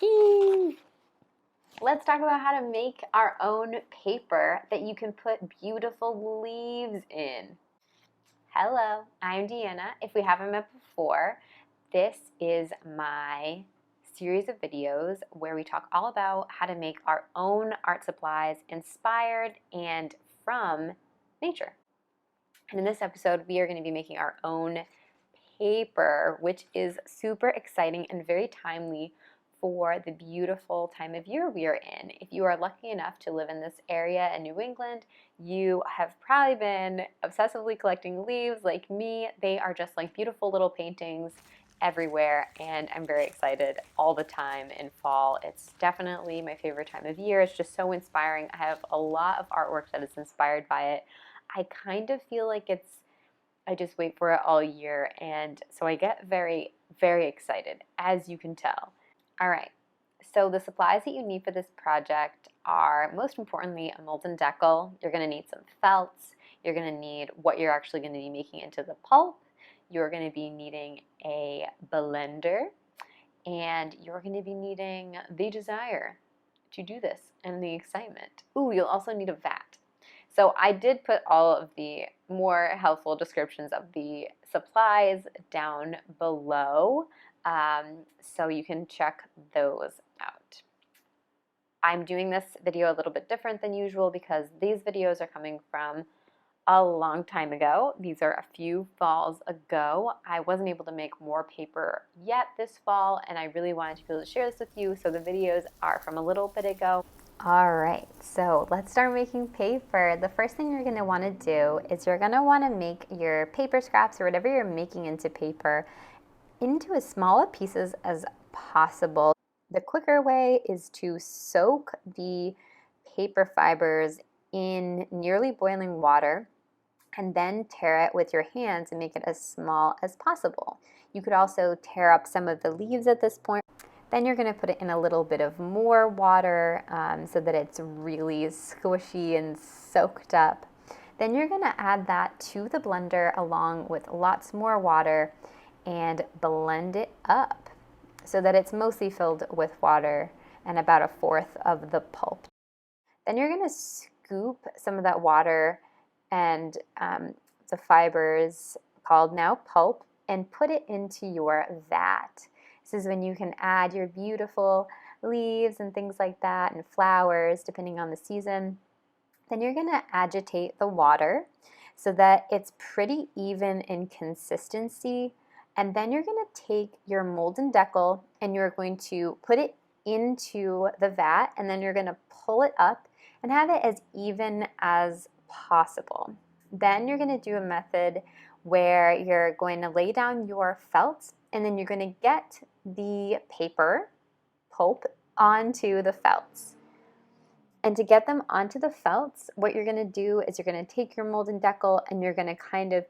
Yay! Let's talk about how to make our own paper that you can put beautiful leaves in. Hello, I'm Deanna. If we haven't met before, this is my series of videos where we talk all about how to make our own art supplies inspired and from nature. And in this episode, we are going to be making our own paper, which is super exciting and very timely for the beautiful time of year we are in. If you are lucky enough to live in this area in New England, you have probably been obsessively collecting leaves like me. They are just like beautiful little paintings everywhere, and I'm very excited all the time in fall. It's definitely my favorite time of year. It's just so inspiring. I have a lot of artwork that is inspired by it. I kind of feel like I just wait for it all year, and so I get very, very excited, as you can tell. All right, so the supplies that you need for this project are, most importantly, a mold and deckle. You're going to need some felts. You're going to need what you're actually going to be making into the pulp. You're going to be needing a blender, and you're going to be needing the desire to do this and the excitement. Ooh, you'll also need a vat. So I did put all of the more helpful descriptions of the supplies down below, so you can check those out. I'm doing this video a little bit different than usual because these videos are coming from a long time ago. These are a few falls ago. I wasn't able to make more paper yet this fall, and I really wanted to be able to share this with you, so the videos are from a little bit ago. All right, so let's start making paper. The first thing you're gonna wanna do is you're gonna wanna make your paper scraps or whatever you're making into paper into as small pieces as possible. The quicker way is to soak the paper fibers in nearly boiling water and then tear it with your hands and make it as small as possible. You could also tear up some of the leaves at this point. Then you're going to put it in a little bit of more water so that it's really squishy and soaked up. Then you're going to add that to the blender along with lots more water and blend it up so that it's mostly filled with water and about 1/4 of the pulp. Then you're going to scoop some of that water and the fibers, called now pulp, and put it into your vat. This is when you can add your beautiful leaves and things like that and flowers depending on the season. Then you're going to agitate the water so that it's pretty even in consistency. And then you're going to take your mold and deckle and you're going to put it into the vat, and then you're going to pull it up and have it as even as possible. Then you're going to do a method where you're going to lay down your felt, and then you're going to get the paper pulp onto the felts. And to get them onto the felts, what you're going to do is you're going to take your mold and deckle and you're going to kind of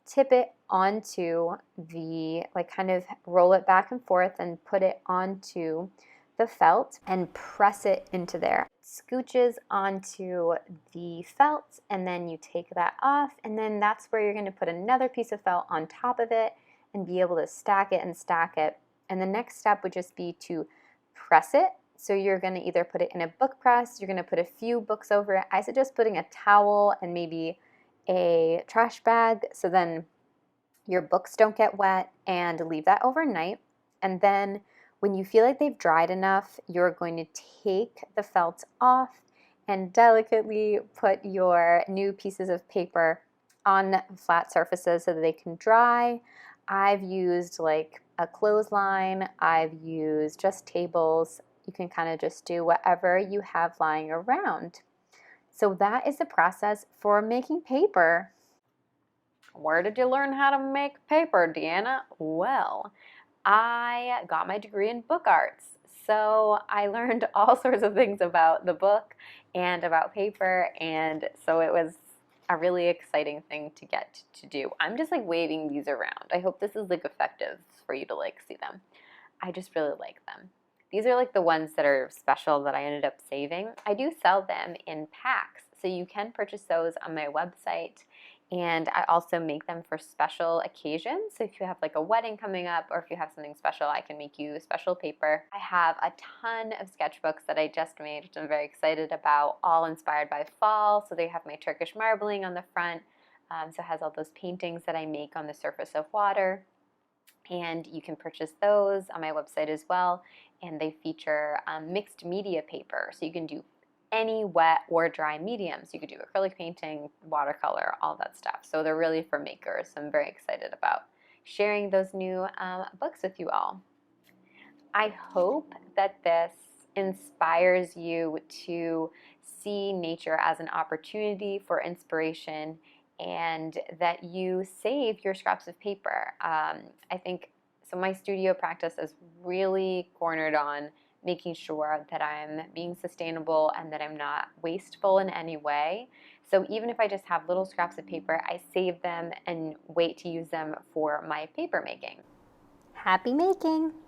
tip it onto the, like kind of roll it back and forth and put it onto the felt and press it into there. Scooches onto the felt, and then you take that off, and then that's where you're going to put another piece of felt on top of it and be able to stack it and stack it. And the next step would just be to press it. So you're going to either put it in a book press, you're going to put a few books over it. I suggest putting a towel and maybe a trash bag so then your books don't get wet, and leave that overnight. And then when you feel like they've dried enough, you're going to take the felt off and delicately put your new pieces of paper on flat surfaces so that they can dry. I've used like a clothesline, I've used just tables. You can kind of just do whatever you have lying around. So that is the process for making paper. Where did you learn how to make paper, Deanna? Well, I got my degree in book arts. So I learned all sorts of things about the book and about paper, and so it was a really exciting thing to get to do. I'm just like waving these around. I hope this is like effective for you to like see them. I just really like them. These are like the ones that are special that I ended up saving. I do sell them in packs, so you can purchase those on my website. And I also make them for special occasions. So if you have like a wedding coming up, or if you have something special, I can make you special paper. I have a ton of sketchbooks that I just made, which I'm very excited about, all inspired by fall. So they have my Turkish marbling on the front. So it has all those paintings that I make on the surface of water. And you can purchase those on my website as well. And they feature mixed media paper. So you can do any wet or dry mediums. You could do acrylic painting, watercolor, all that stuff. So they're really for makers. So I'm very excited about sharing those new books with you all. I hope that this inspires you to see nature as an opportunity for inspiration, and that you save your scraps of paper. I think so. My studio practice is really cornered on making sure that I'm being sustainable and that I'm not wasteful in any way. So even if I just have little scraps of paper, I save them and wait to use them for my paper making. Happy making!